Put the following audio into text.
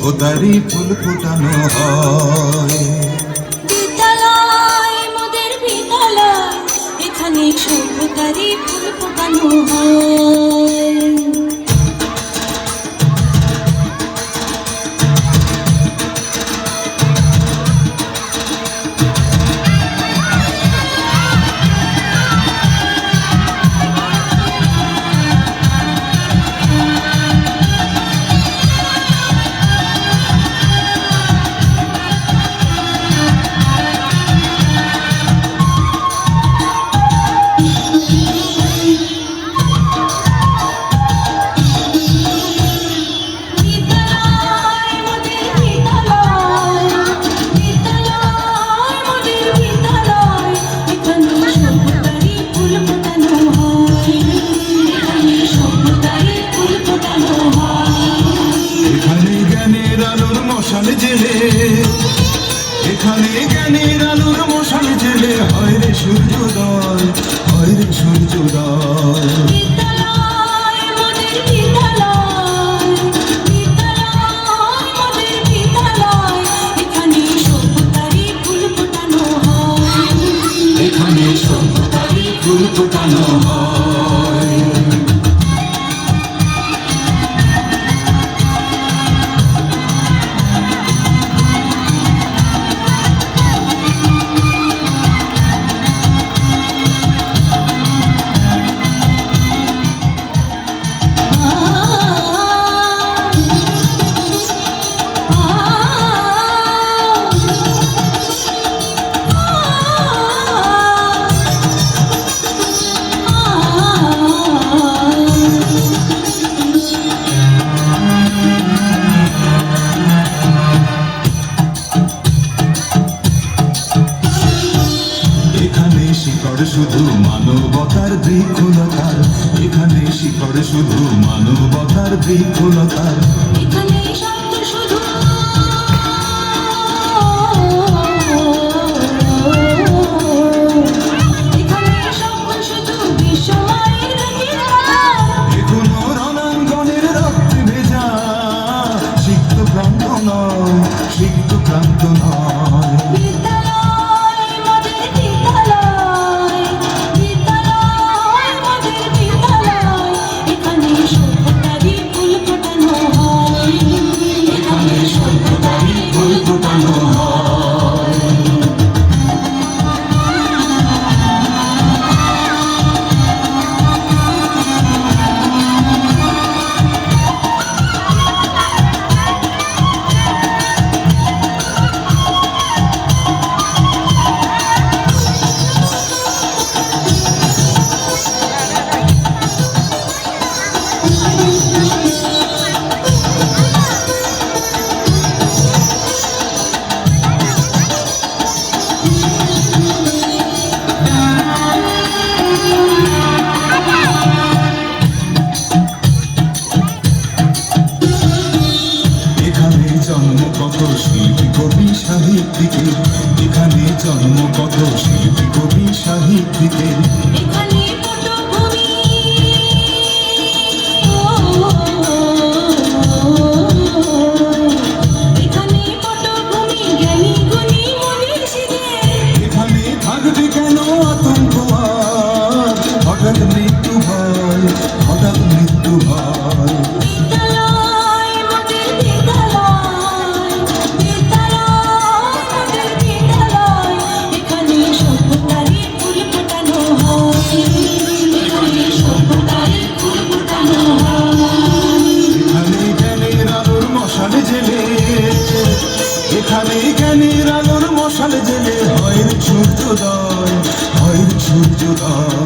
সভ্যতারই ফুল ফোটানো হয়। বিদ্যালয় মোদের বিদ্যালয়, এখানে সভ্যতারই ফুল ফোটানো হয়। এখানে জ্ঞানের আলোর মশাল জেলে হয় রে সূর্যোদয়, হয় রে সূর্যোদয়। বিদ্যালয় মোদের বিদ্যালয়, বিদ্যালয় মোদের বিদ্যালয়, এখানে সভ্যতারই ফুল ফোটানো হয়। এখানে সভ্যতারই ফুল ফোটানো হয়। শিকড় শুধু মানবতার বৃক্ষলতার, এখানে শিকড় শুধু মানবতার বৃক্ষলতার। এখানে শব্দ শুধু এখানে শব্দ শুধু বিশ্বমায়ের এখনো রণাঙ্গনের রক্তে ভেজা সিক্ত প্রান্ত নয়, সিক্ত প্রান্ত নয়। কত শিল্পী কবি সাহিত্যিকের, এখানে জন্ম কত শিল্পী কবি সাহিত্যিকের। এখানে পটভূমি এখানে পটভূমি জ্ঞানী গুণী মনীষীদের। এখানে থাকবে কেন আতঙ্ক আর হঠাৎ মৃত্যু ভয়, হঠাৎ মৃত্যু ভয়। এখানে জ্ঞানের আলোর মশাল জেলে হয় সূর্যোদয়, হয় সূর্যোদয়।